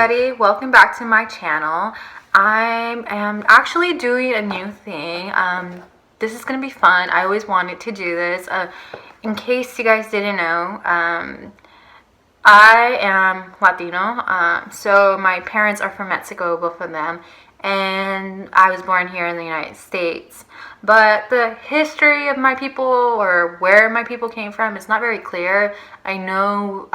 everybody, welcome back to my channel. I am actually doing a new thing. This is gonna be fun. I always wanted to do this. In case you guys didn't know, I am Latino, so my parents are from Mexico, both of them, and I was born here in the United States. But the history of my people, or where my people came from, is not very clear. I know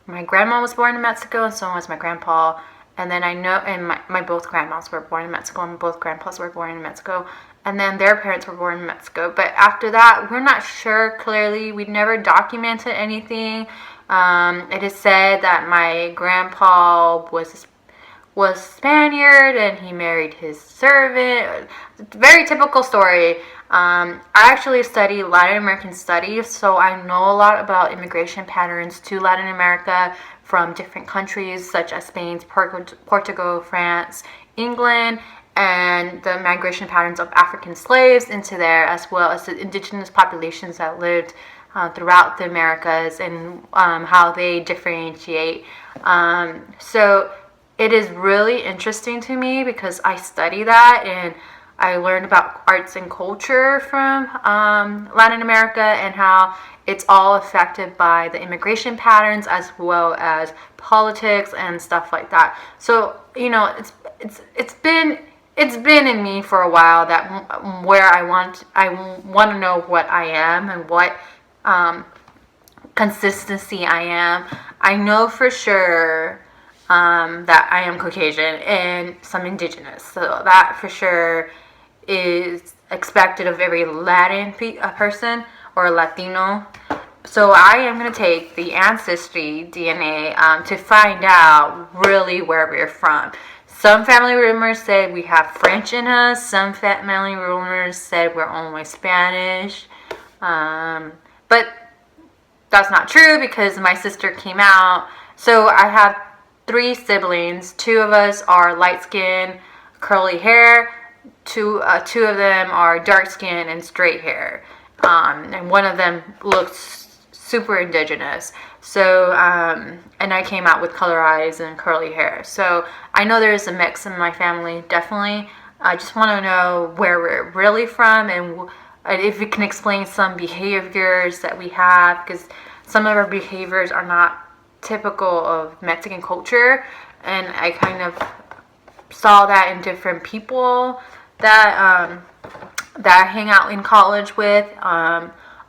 my grandma was born in Mexico, and so was my grandpa. And then I know, and my both grandmas were born in Mexico, and both grandpas were born in Mexico. And then their parents were born in Mexico. But after that, we're not sure clearly. We never documented anything. It is said that my grandpa was Spaniard and he married his servant. Very typical story. I actually study Latin American studies, so I know a lot about immigration patterns to Latin America from different countries such as Spain, Portugal, France, England, and the migration patterns of African slaves into there, as well as the indigenous populations that lived throughout the Americas, and how they differentiate. So it is really interesting to me because I study that, and I learned about arts and culture from Latin America and how it's all affected by the immigration patterns as well as politics and stuff like that. So it's been in me for a while that where I want to know what I am and what consistency I am. I know for sure that I am Caucasian and some indigenous, so that for sure is expected of every Latin person or Latino. So I am going to take the Ancestry DNA to find out really where we're from. Some family rumors said we have French in us. Some family rumors said we're only Spanish. But that's not true because my sister came out. So I have 3 siblings. 2 of us are light skin, curly hair. Two of them are dark skin and straight hair. And one of them looks super indigenous. So, and I came out with color eyes and curly hair. So I know there's a mix in my family, definitely. I just want to know where we're really from and if we can explain some behaviors that we have, because some of our behaviors are not typical of Mexican culture, and I kind of saw that in different people that I hang out in college with.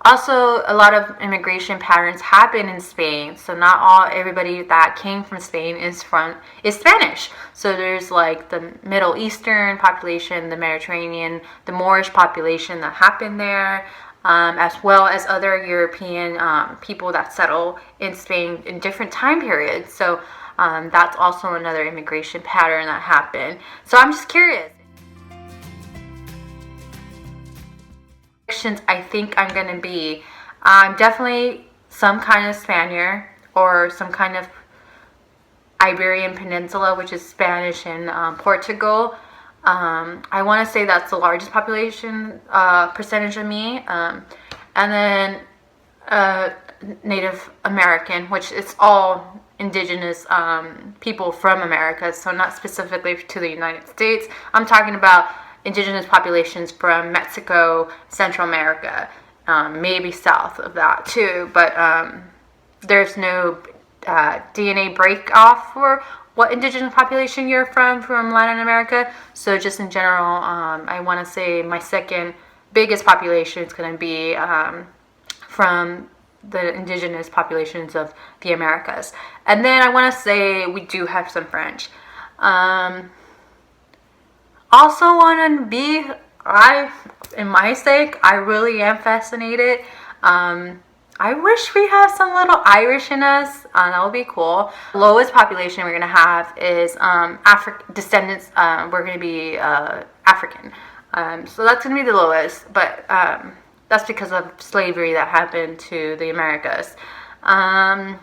Also, a lot of immigration patterns happen in Spain, so not everybody that came from Spain is Spanish. So there's like the Middle Eastern population, the Mediterranean, the Moorish population that happened there, as well as other European people that settle in Spain in different time periods. So that's also another immigration pattern that happened. So I'm just curious. I think I'm going to be definitely some kind of Spaniard or some kind of Iberian Peninsula, which is Spanish and Portugal. I want to say that's the largest population percentage of me, and then Native American, which is all indigenous people from America, so not specifically to the United States. I'm talking about indigenous populations from Mexico, Central America, maybe south of that too, but there's no DNA break off for what indigenous population you're from Latin America. So just in general, I want to say my second biggest population is going to be from the indigenous populations of the Americas. And then I want to say we do have some French. Also want to be, in my sake, I really am fascinated. I wish we have some little Irish in us. That would be cool. Lowest population we're going to have is descendants. We're going to be African. So that's going to be the lowest. But that's because of slavery that happened to the Americas. I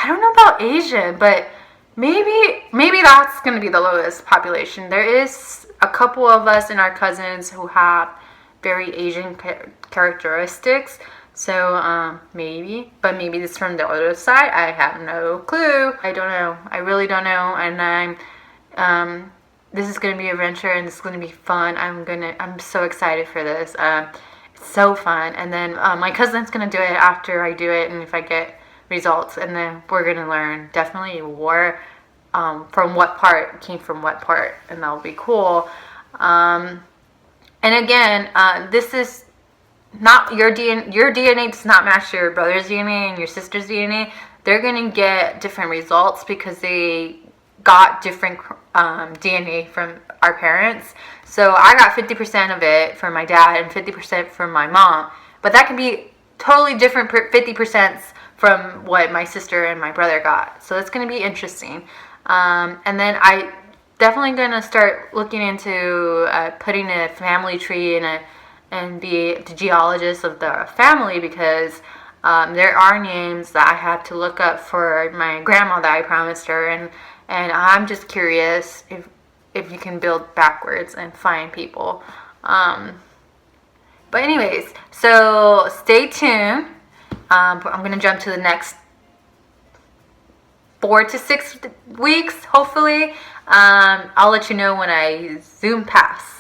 don't know about Asian, but maybe that's going to be the lowest population. There is a couple of us and our cousins who have very Asian characteristics. So maybe, but maybe this is from the other side. I have no clue. I don't know. I really don't know. And this is gonna be an adventure, and this is gonna be fun. I'm so excited for this. It's so fun. And then my cousin's gonna do it after I do it, and if I get results, and then we're gonna learn definitely more from what part came from what part, and that'll be cool. And again, this is not your DNA. Your DNA does not match your brother's DNA and your sister's DNA. They're gonna get different results because they got different DNA from our parents. So I got 50% of it from my dad and 50% from my mom. But that can be totally different 50% from what my sister and my brother got. So it's gonna be interesting. And then I definitely gonna start looking into putting a family tree and be the geologist of the family, because there are names that I have to look up for my grandma that I promised her, and I'm just curious if you can build backwards and find people. But anyways, so stay tuned. I'm gonna jump to the next 4 to 6 weeks, hopefully. I'll let you know when I zoom past.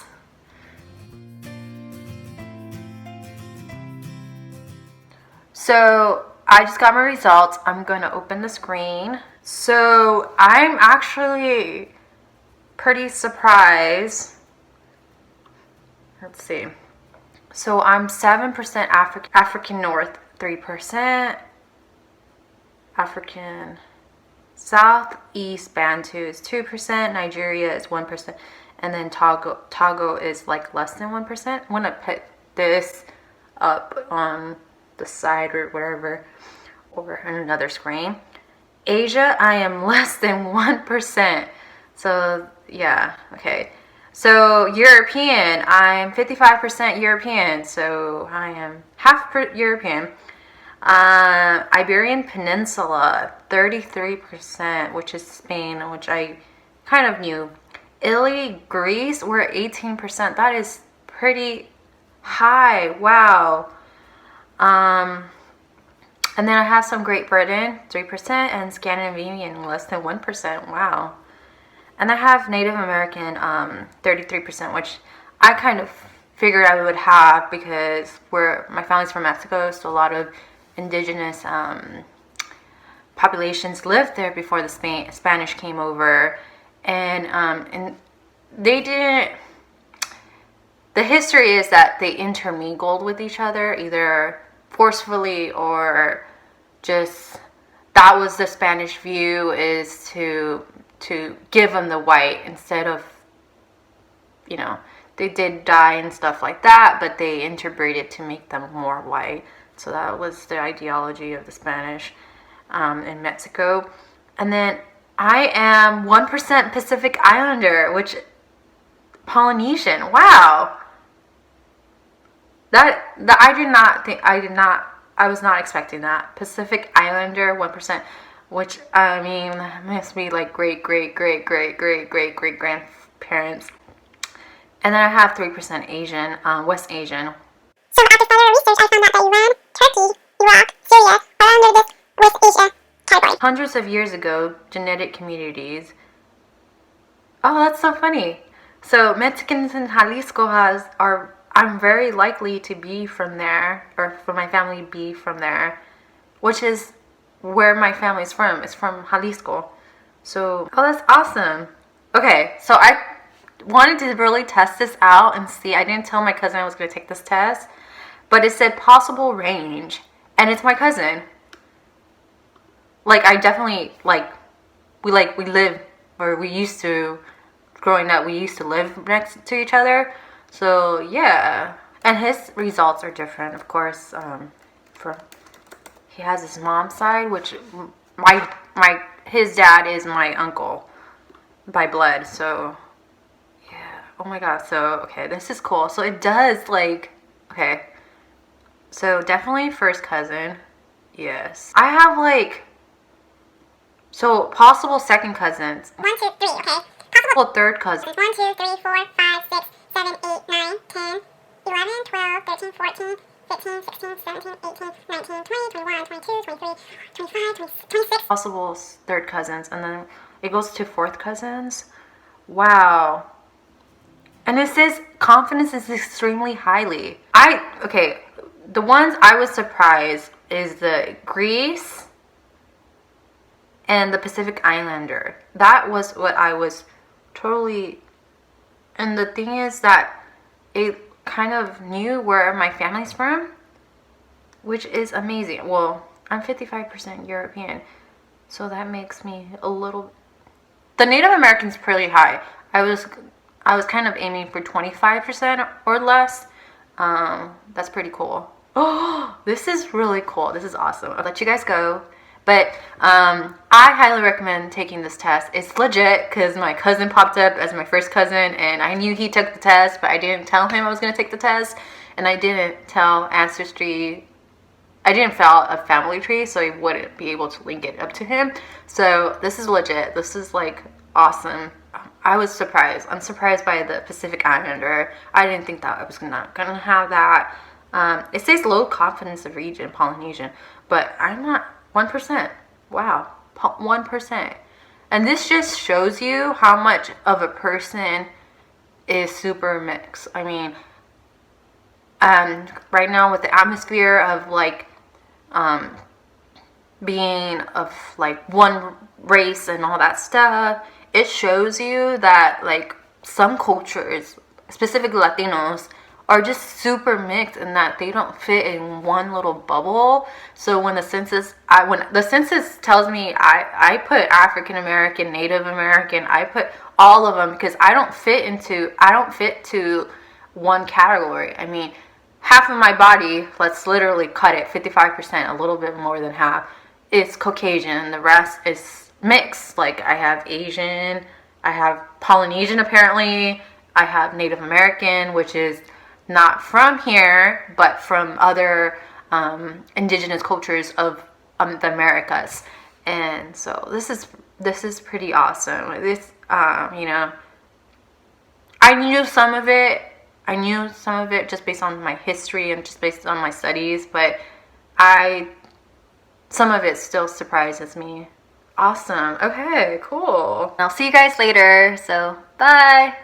So I just got my results. I'm going to open the screen. So I'm actually pretty surprised. Let's see. So I'm 7% African North, 3% African Southeast Bantu is 2%, Nigeria is 1%, and then Togo is like less than 1%. I'm gonna put this up on the side or whatever, or on another screen. Asia, I am less than 1%. So yeah, okay. So European, I'm 55% European, so I am half European. Iberian Peninsula, 33%, which is Spain, which I kind of knew. Italy, Greece, we're 18%. That is pretty high. Wow. And then I have some Great Britain, 3%, and Scandinavian, less than 1%. Wow. And I have Native American, 33%, which I kind of figured I would have because my family's from Mexico, so a lot of indigenous populations lived there before the Spanish came over, and they didn't. The history is that they intermingled with each other, either forcefully or just that was the Spanish view, is to give them the white instead of, they did dye and stuff like that, but they interbreeded to make them more white. So that was the ideology of the Spanish in Mexico. And then I am 1% Pacific Islander, which Polynesian. Wow. That I was not expecting that. Pacific Islander, 1%, which I mean must be like great grandparents. And then I have 3% Asian, West Asian. So after further research, I found out that Iran, Turkey, Iraq, Syria are under this West Asia category. Hundreds of years ago, genetic communities. Oh, that's so funny. So Mexicans in Jalisco I'm very likely to be from there, or for my family to be from there, which is where my family's from. It's from Jalisco. So, oh, that's awesome. Okay, so I wanted to really test this out and see. I didn't tell my cousin I was going to take this test, but it said possible range, and it's my cousin. Like, I definitely, we live, or we used to, growing up, we used to live next to each other. So yeah, and his results are different, of course. He has his mom's side, which his dad is my uncle by blood. So yeah, oh my god. So okay, this is cool. So it does okay. So definitely first cousin, yes. I have so possible second cousins. 1, 2, 3. Okay. Possible third cousin. 1, 2, 3, 4, 5, 6, 7, 8, 9, 10, 11, 12, 13, 14, 15, 16, 17, 18, 19, 20, 21, 22, 23, 25, 26. Possible third cousins, and then it goes to fourth cousins. Wow. And it says confidence is extremely highly. Okay, the ones I was surprised is the Greece and the Pacific Islander. That was what I was totally. And the thing is that it kind of knew where my family's from, which is amazing. Well, I'm 55% European, so that makes me a little. The Native American's pretty high. I was kind of aiming for 25% or less. That's pretty cool. Oh, this is really cool. This is awesome. I'll let you guys go. But I highly recommend taking this test. It's legit because my cousin popped up as my first cousin, and I knew he took the test, but I didn't tell him I was going to take the test, and I didn't tell Ancestry. I didn't file a family tree, so I wouldn't be able to link it up to him. So this is legit. This is like awesome. I was surprised. I'm surprised by the Pacific Islander. I didn't think that I was not going to have that. It says low confidence of region, Polynesian, but I'm not 1%. Wow, 1%. And this just shows you how much of a person is super mixed. I mean, right now with the atmosphere of like being of like one race and all that stuff, it shows you that like some cultures, specifically Latinos, are just super mixed and that they don't fit in one little bubble. So when the census tells me I put African American, Native American, I put all of them because I don't fit to one category. I mean, half of my body, let's literally cut it, 55%, a little bit more than half, is Caucasian. The rest is mixed. Like I have Asian, I have Polynesian apparently, I have Native American, which is not from here, but from other indigenous cultures of the Americas. And so this is pretty awesome. This, I knew some of it. I knew some of it just based on my history and just based on my studies, but some of it still surprises me. Awesome. Okay, cool. I'll see you guys later. So, bye.